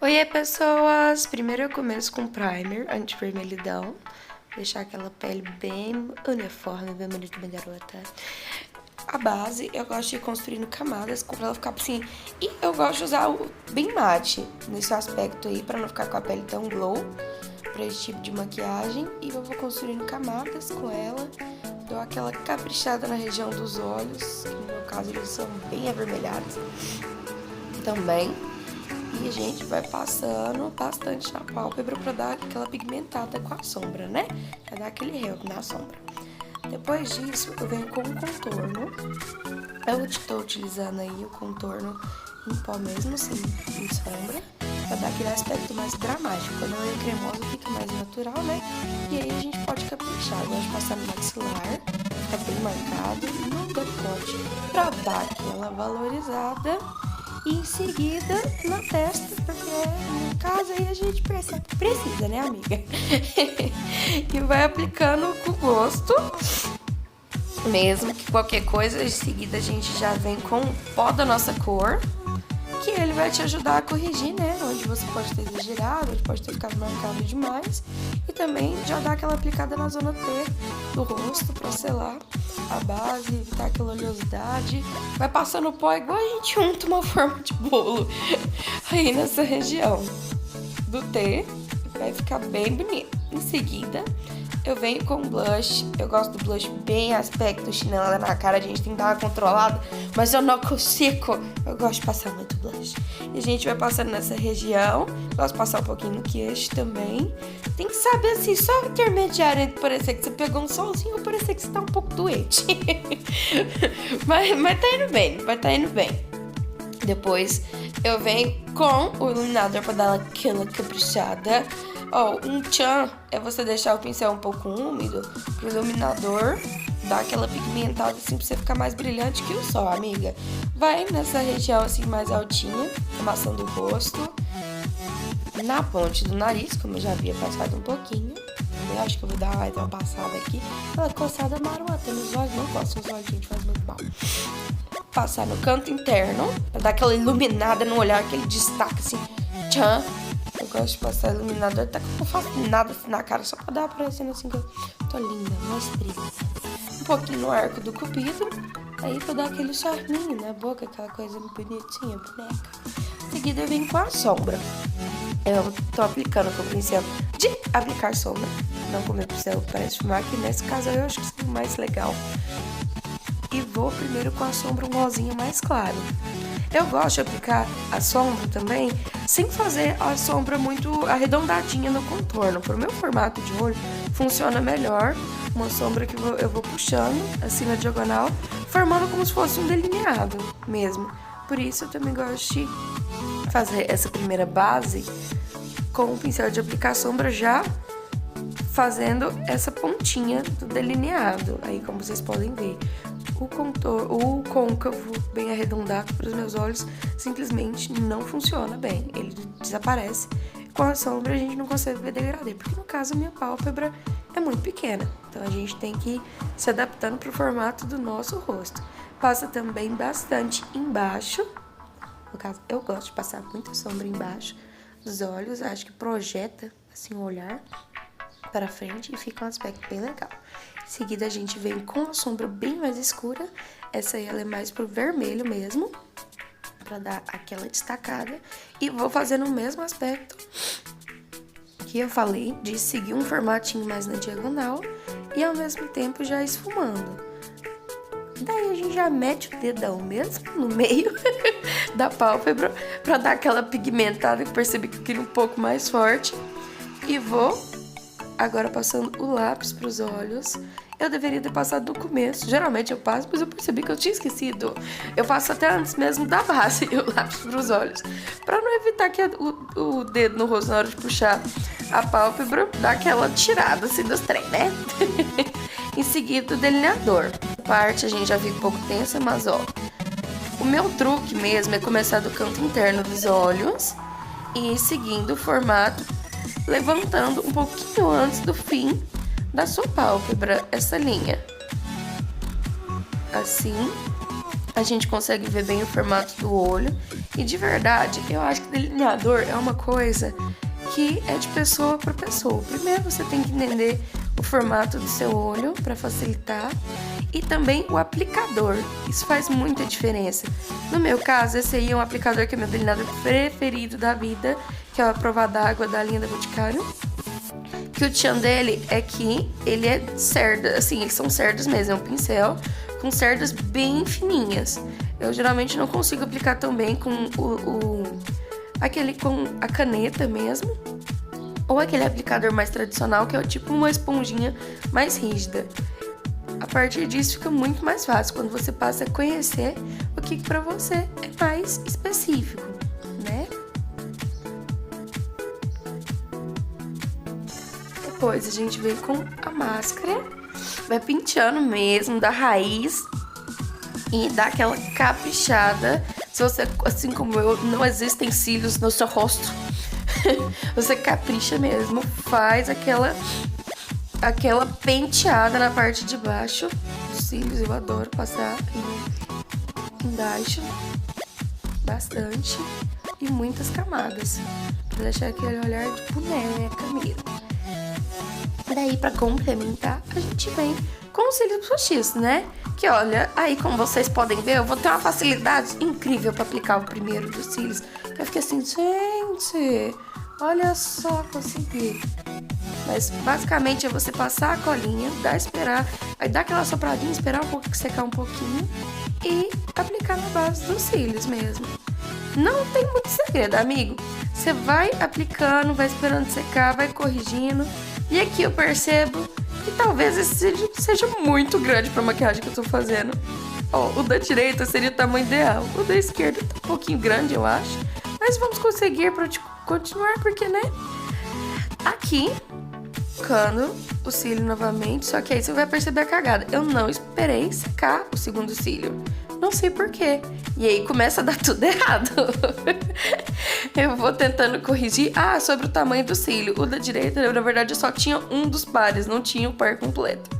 Oiê, pessoas! Primeiro eu começo com primer anti-vermelhidão. Deixar aquela pele bem uniforme, bem bonita, bem garota. A base, eu gosto de ir construindo camadas pra ela ficar assim. E eu gosto de usar o bem mate nesse aspecto aí, pra não ficar com a pele tão glow pra esse tipo de maquiagem. E eu vou construindo camadas com ela. Dou aquela caprichada na região dos olhos, que no meu caso eles são bem avermelhados também. E a gente vai passando bastante na pálpebra pra dar aquela pigmentada com a sombra, né? Pra dar aquele help na sombra. Depois disso, eu venho com o contorno. Eu estou utilizando aí o contorno em pó mesmo, assim, em sombra, pra dar aquele aspecto mais dramático. Quando ela é cremosa, fica mais natural, né? E aí a gente pode caprichar. Eu gosto de passar no maxilar, fica bem marcado, e no decote, pra dar aquela valorizada. E em seguida na testa, porque no caso aí a gente precisa, né, amiga? E vai aplicando com gosto. Mesmo que qualquer coisa, em seguida a gente já vem com o pó da nossa cor, que ele vai te ajudar a corrigir, né? Onde você pode ter exagerado, onde pode ter ficado marcado demais. E também já dá aquela aplicada na zona T do rosto pra selar a base, evitar aquela oleosidade. Vai passando o pó igual a gente unta uma forma de bolo aí nessa região do T. Vai ficar bem bonito. Em seguida, eu venho com blush. Eu gosto do blush bem aspecto chinela na cara. A gente tem que dar uma controlada, mas eu não consigo. Eu gosto de passar muito blush. E a gente vai passando nessa região. Gosto de passar um pouquinho no queixo também. Tem que saber assim, só intermediário entre parecer que você pegou um solzinho ou parecer que você tá um pouco doente. mas tá indo bem, vai tá indo bem. Depois eu venho com o iluminador pra dar aquela caprichada. Um tchan é você deixar o pincel um pouco úmido pro iluminador dar aquela pigmentada assim pra você ficar mais brilhante que o sol, amiga. Vai nessa região assim mais altinha, amassando o rosto, na ponte do nariz, como eu já havia passado um pouquinho. Eu acho que eu vou dar mais uma passada aqui. Aquela coçada marota nos olhos, não coça os olhos, gente, faz muito mal. Passar no canto interno, pra dar aquela iluminada no olhar, aquele destaque assim, tchan. Eu gosto de passar iluminador, até que eu não faço nada assim na cara, só pra dar parecendo assim que eu tô linda, mostrina. Um pouquinho no arco do cupido, aí pra dar aquele charminho na boca, aquela coisa bonitinha, boneca. Em seguida eu venho com a sombra. Eu tô aplicando com o pincel de aplicar sombra, não com o meu pincel para esfumar, que nesse caso eu acho que seria mais legal. E vou primeiro com a sombra um rosinha mais claro. Eu gosto de aplicar a sombra também sem fazer a sombra muito arredondadinha no contorno. Pro meu formato de olho, funciona melhor uma sombra que eu vou puxando assim na diagonal, formando como se fosse um delineado mesmo. Por isso eu também gosto de fazer essa primeira base com o pincel de aplicar sombra já fazendo essa pontinha do delineado. Aí, como vocês podem ver, o côncavo bem arredondado para os meus olhos simplesmente não funciona bem. Ele desaparece. Com a sombra a gente não consegue ver degradê, porque no caso a minha pálpebra é muito pequena. Então a gente tem que ir se adaptando para o formato do nosso rosto. Passa também bastante embaixo. No caso, eu gosto de passar muita sombra embaixo dos olhos. Acho que projeta assim o olhar para frente e fica um aspecto bem legal. Em seguida a gente vem com a sombra bem mais escura. Essa aí ela é mais pro vermelho mesmo, para dar aquela destacada. E vou fazendo o mesmo aspecto que eu falei, de seguir um formatinho mais na diagonal e ao mesmo tempo já esfumando. Daí a gente já mete o dedão mesmo no meio da pálpebra para dar aquela pigmentada, que percebi que eu queria um pouco mais forte. E vou agora passando o lápis para os olhos. Eu deveria ter passado no começo. Geralmente eu passo, mas eu percebi que eu tinha esquecido. Eu passo até antes mesmo da base o lápis para os olhos, para não evitar que o dedo no rosto na hora de puxar a pálpebra dá aquela tirada assim dos trem, né? Em seguida o delineador. A parte a gente já fica um pouco tensa, mas o meu truque mesmo é começar do canto interno dos olhos e ir seguindo o formato, levantando um pouquinho antes do fim da sua pálpebra, essa linha. Assim, a gente consegue ver bem o formato do olho. E de verdade, eu acho que delineador é uma coisa que é de pessoa para pessoa. Primeiro você tem que entender o formato do seu olho para facilitar e também o aplicador. Isso faz muita diferença. No meu caso, esse aí é um aplicador que é meu delineador preferido da vida, que é o A Prova d'Água da linha da Boticário. Que o tchan dele é que ele é cerda, assim, eles são cerdas mesmo, é um pincel com cerdas bem fininhas. Eu geralmente não consigo aplicar tão bem com aquele com a caneta mesmo, ou aquele aplicador mais tradicional, que é tipo uma esponjinha mais rígida. A partir disso fica muito mais fácil quando você passa a conhecer o que pra você é mais específico, né? Depois a gente vem com a máscara, vai penteando mesmo da raiz e dá aquela caprichada. Se você, assim como eu, não existem cílios no seu rosto, você capricha mesmo, faz aquela penteada na parte de baixo dos cílios. Eu adoro passar embaixo bastante e muitas camadas pra deixar aquele olhar de boneca mesmo. Daí, pra complementar, a gente vem com os cílios postiços, né? Que olha, aí como vocês podem ver, eu vou ter uma facilidade incrível pra aplicar o primeiro dos cílios. Eu fiquei assim, gente, olha só, consegui. Mas basicamente é você passar a colinha, esperar, aí dar aquela sopradinha, esperar um pouco secar um pouquinho e aplicar na base dos cílios mesmo. Não tem muito segredo, amigo. Você vai aplicando, vai esperando secar, vai corrigindo. E aqui eu percebo que talvez esse cílio seja muito grande pra maquiagem que eu tô fazendo. Ó, o da direita seria o tamanho ideal. O da esquerda tá um pouquinho grande, eu acho. Mas vamos conseguir pra continuar, porque, né? Aqui, colocando o cílio novamente, só que aí você vai perceber a cagada. Eu não esperei secar o segundo cílio. Não sei porquê. E aí começa a dar tudo errado. Eu vou tentando corrigir. Ah, sobre o tamanho do cílio. O da direita, na verdade, eu só tinha um dos pares, não tinha o par completo.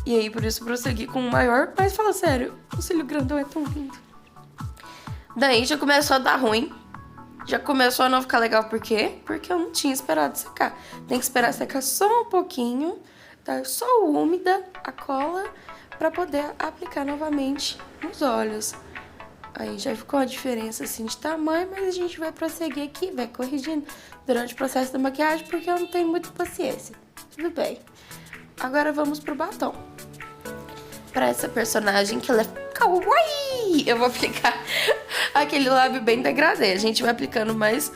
E aí, por isso, eu prossegui com o maior. Mas fala sério, o cílio grandão é tão lindo. Daí já começou a dar ruim. Já começou a não ficar legal. Por quê? Porque eu não tinha esperado secar. Tem que esperar secar só um pouquinho. Tá só úmida a cola pra poder aplicar novamente nos olhos. Aí já ficou a diferença assim de tamanho, mas a gente vai prosseguir aqui, vai corrigindo durante o processo da maquiagem, porque eu não tenho muita paciência. Tudo bem. Agora vamos pro batom. Pra essa personagem que ela é kawaii, eu vou aplicar aquele lábio bem degradê. A gente vai aplicando mais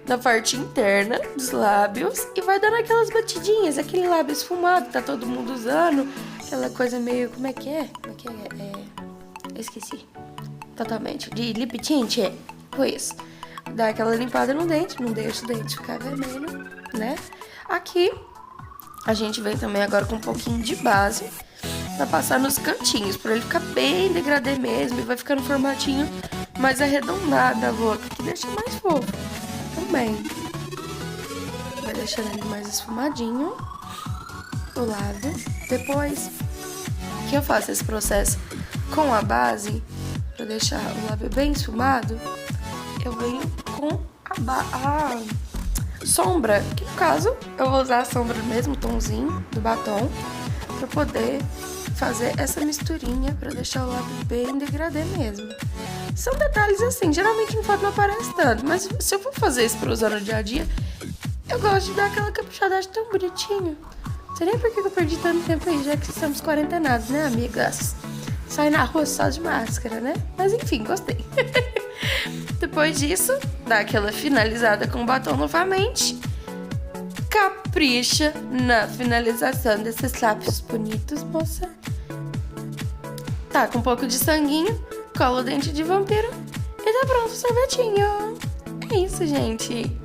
na parte interna dos lábios e vai dando aquelas batidinhas, aquele lábio esfumado que tá todo mundo usando. Aquela coisa meio, como é que é? Eu esqueci totalmente. De lip tint, foi isso. Dá aquela limpada no dente, não deixa o dente ficar vermelho, né? Aqui, a gente vem também agora com um pouquinho de base pra passar nos cantinhos, pra ele ficar bem degradê mesmo. E vai ficando um formatinho mais arredondado da boca, que deixa mais fofo também. Vai deixando ele mais esfumadinho o lábio. Depois que eu faço esse processo com a base, pra deixar o lábio bem esfumado, eu venho com a sombra, que no caso eu vou usar a sombra do mesmo tomzinho do batom, pra poder fazer essa misturinha, pra deixar o lábio bem degradê mesmo. São detalhes assim, geralmente em foto não aparece tanto, mas se eu for fazer isso pra usar no dia a dia, eu gosto de dar aquela caprichadagem tão bonitinho. Não sei nem por que eu perdi tanto tempo aí, já que estamos quarentenados, né, amigas? Sai na rua só de máscara, né? Mas enfim, gostei. Depois disso, dá aquela finalizada com o batom novamente. Capricha na finalização desses lábios bonitos, moça. Tá com um pouco de sanguinho, cola o dente de vampiro e tá pronto o sorvetinho. É isso, gente.